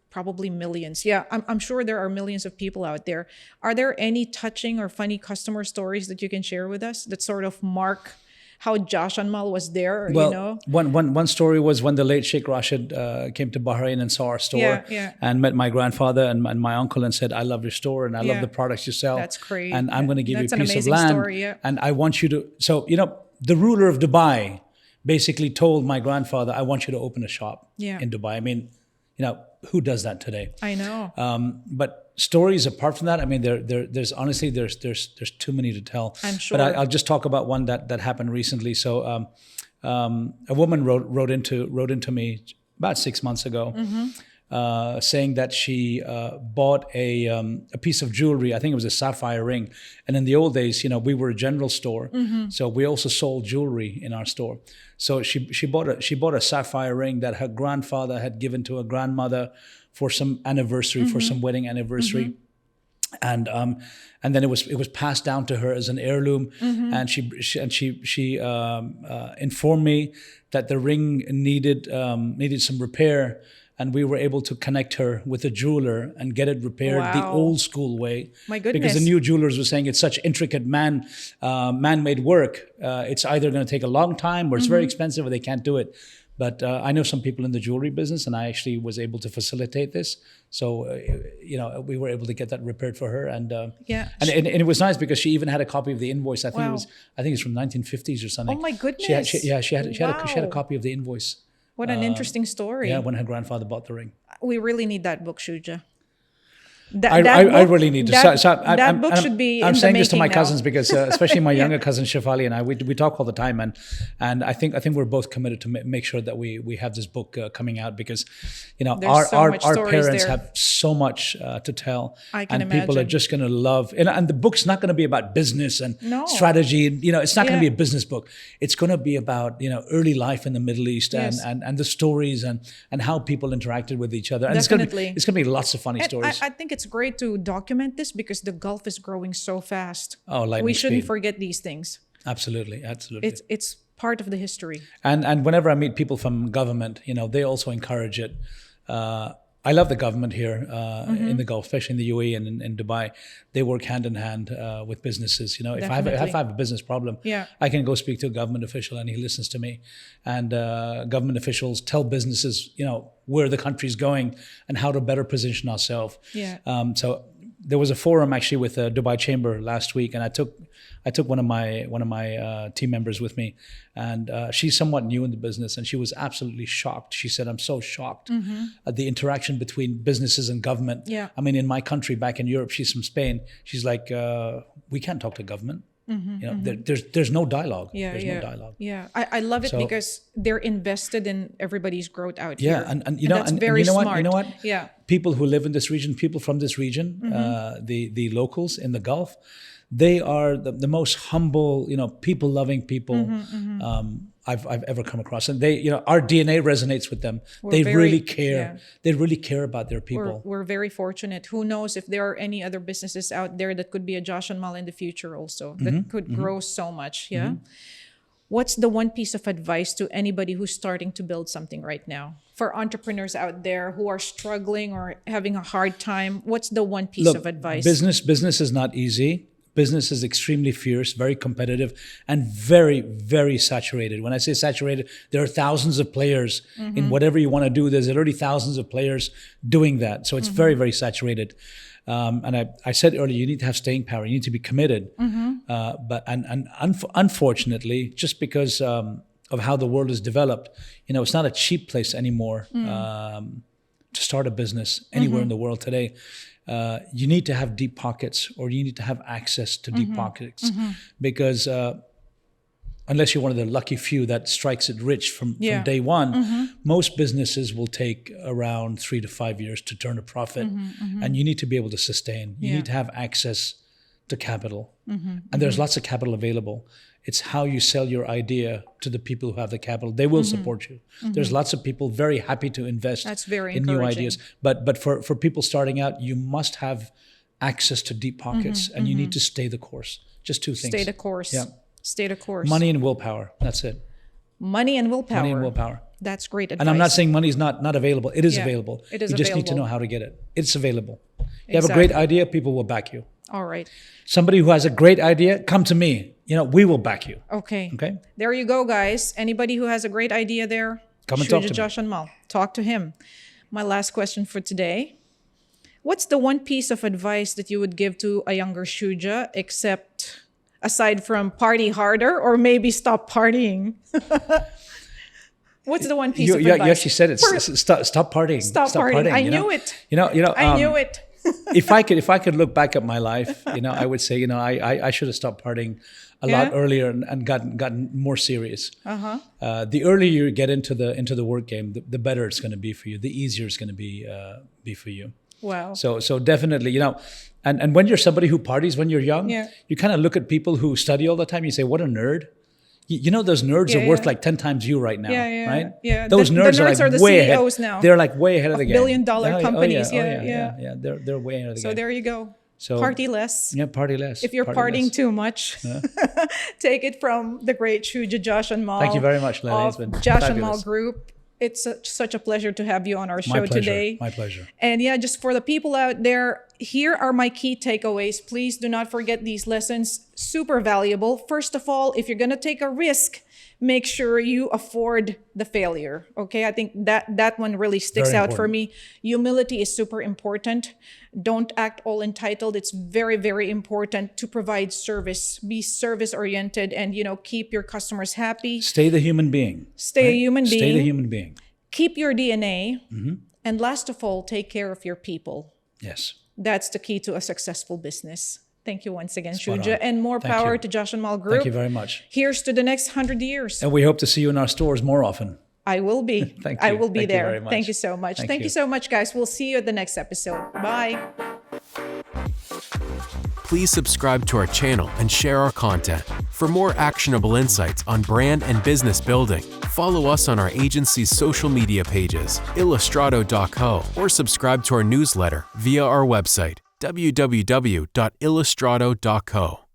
B: probably millions. Yeah, I'm sure there are millions of people out there. Are there any touching or funny customer stories that you can share with us that sort of mark how Jashanmal was there?
A: Well,
B: you know,
A: one story was when the late Sheikh Rashid came to Bahrain and saw our store and met my grandfather and my uncle and said, I love your store and I love the products you sell.
B: That's great.
A: And I'm going to give you a
B: That's an
A: piece of
B: amazing
A: land.
B: story, yeah.
A: And I want you to, so, the ruler of Dubai basically told my grandfather, I want you to open a shop in Dubai. I mean, who does that today?
B: I know.
A: But stories apart from that, I mean, there's honestly there's too many to tell.
B: I'm sure.
A: But I'll just talk about one that happened recently. So a woman wrote into me about 6 months ago, saying that she bought a piece of jewelry. I think it was a sapphire ring. And in the old days, we were a general store, so we also sold jewelry in our store. So she bought a sapphire ring that her grandfather had given to her grandmother for some anniversary, for some wedding anniversary. And then it was passed down to her as an heirloom, and she informed me that the ring needed some repair, and we were able to connect her with a jeweler and get it repaired the old school way.
B: My goodness!
A: Because the new jewelers were saying it's such intricate man-made work. It's either going to take a long time, or it's very expensive, or they can't do it. But I know some people in the jewelry business, and I actually was able to facilitate this. So, we were able to get that repaired for her, and it was nice because she even had a copy of the invoice. I think it's from 1950s or something.
B: Oh my goodness!
A: She had a copy of the invoice.
B: What an interesting story.
A: Yeah, when her grandfather bought the ring.
B: We really need that book, Shuja.
A: I really need to.
B: That book should be.
A: I'm saying this to my
B: now.
A: cousins because, especially my younger cousin Shafali and I, we talk all the time, and I think we're both committed to make sure that we have this book coming out because, our parents have so much to tell,
B: I can
A: and people are
B: imagine.
A: just going to love. And the book's not going to be about business and strategy. It's not going to be a business book. It's going to be about early life in the Middle East and the stories and how people interacted with each other. And
B: Definitely.
A: it's going to be lots of funny stories.
B: I think it's great to document this because the Gulf is growing so fast.
A: Oh, lightning
B: we shouldn't
A: speed.
B: forget these things.
A: Absolutely.
B: It's part of the history.
A: And whenever I meet people from government, they also encourage it. I love the government here in the Gulf, especially in the UAE and in Dubai. They work hand in hand with businesses. If I have a business problem, I can go speak to a government official and he listens to me. And government officials tell businesses, where the country's going and how to better position ourselves.
B: Yeah.
A: So there was a forum actually with the Dubai Chamber last week, and I took one of my team members with me, and she's somewhat new in the business, and she was absolutely shocked. She said, "I'm so shocked at the interaction between businesses and government."
B: Yeah.
A: I mean, in my country, back in Europe, she's from Spain. She's like, "We can't talk to government. There's no dialogue. There's no dialogue."
B: Yeah, I love it because they're invested in everybody's growth out
A: here.
B: here.
A: And
B: that's very smart.
A: You know what?
B: Yeah.
A: People who live in this region, people from this region, the locals in the Gulf, they are the most humble, people-loving people. I've ever come across, and they, our DNA resonates with them. They really care.
B: Yeah.
A: They really care about their people.
B: We're very fortunate. Who knows if there are any other businesses out there that could be a Jashanmal in the future also, that could grow so much. Yeah. What's the one piece of advice to anybody who's starting to build something right now? For entrepreneurs out there who are struggling or having a hard time, what's the one piece of advice?
A: Business is not easy. Business is extremely fierce, very competitive, and very, very saturated. When I say saturated, there are thousands of players in whatever you want to do. There's already thousands of players doing that. So it's very, very saturated. And I said earlier, you need to have staying power. You need to be committed. But unfortunately, just because of how the world is developed, it's not a cheap place anymore to start a business anywhere in the world today. You need to have deep pockets, or you need to have access to deep pockets, because unless you're one of the lucky few that strikes it rich from day one, most businesses will take around 3 to 5 years to turn a profit, and you need to be able to sustain. You need to have access to capital, and there's lots of capital available. It's how you sell your idea to the people who have the capital. They will support you. There's lots of people very happy to invest in new ideas. But for people starting out, you must have access to deep pockets, and you need to stay the course. Just two things.
B: Stay the course.
A: Yeah.
B: Stay the course.
A: Money and willpower. That's it.
B: Money and willpower.
A: Money and willpower.
B: That's great advice.
A: And I'm not saying money is not available. It is available.
B: It is
A: You just need to
B: available.
A: know how to get it. It's available. You have a great idea, people will back you.
B: All right.
A: Somebody who has a great idea, come to me. We will back you.
B: Okay.
A: Okay.
B: There you go, guys. Anybody who has a great idea there,
A: Come and talk to me.
B: Jashanmal. Talk to him. My last question for today. What's the one piece of advice that you would give to a younger Shuja, except aside from party harder or maybe stop partying? What's the one piece of advice?
A: You actually said it. Stop partying.
B: Stop partying. I knew it. I knew it.
A: if I could look back at my life, I would say, I should have stopped partying a lot earlier and gotten more serious. The earlier you get into the work game, the better it's going to be for you. The easier it's going to be for you.
B: Wow.
A: So definitely, and when you're somebody who parties when you're young, you kind of look at people who study all the time. You say, what a nerd. Those nerds are worth like 10 times you right now, right?
B: Yeah.
A: Those nerds are
B: the
A: way
B: CEOs
A: ahead.
B: now.
A: They're like way ahead of the game.
B: Billion-dollar companies.
A: Yeah. They're way ahead of the game.
B: So there you go.
A: So
B: party less.
A: Yeah, party less.
B: If you're partying too much, take it from the great Shuja Jashanmal.
A: Thank you very much, Lily. It's been
B: Jashanmal
A: fabulous.
B: Group. It's such a pleasure to have you on our show today.
A: My pleasure.
B: And just for the people out there, here are my key takeaways. Please do not forget these lessons. Super valuable. First of all, if you're going to take a risk, make sure you afford the failure. Okay, I think that one really sticks out for me. Humility is super important. Don't act all entitled. It's very, very important to provide service. Be service oriented, and keep your customers happy.
A: Stay the human being.
B: Stay a human being.
A: Stay the human being.
B: Keep your DNA. And last of all, take care of your people.
A: Yes.
B: That's the key to a successful business. Thank you once again, Shuja, and more power to Jashanmal Group.
A: Thank you very much.
B: Here's to the next 100 years.
A: And we hope to see you in our stores more often.
B: I will be.
A: Thank you.
B: I will be
A: Thank you
B: there.
A: very much.
B: Thank you so much. Thank you so much, guys. We'll see you at the next episode. Bye.
C: Please subscribe to our channel and share our content. For more actionable insights on brand and business building, follow us on our agency's social media pages, illustrato.co, or subscribe to our newsletter via our website, www.illustrato.co.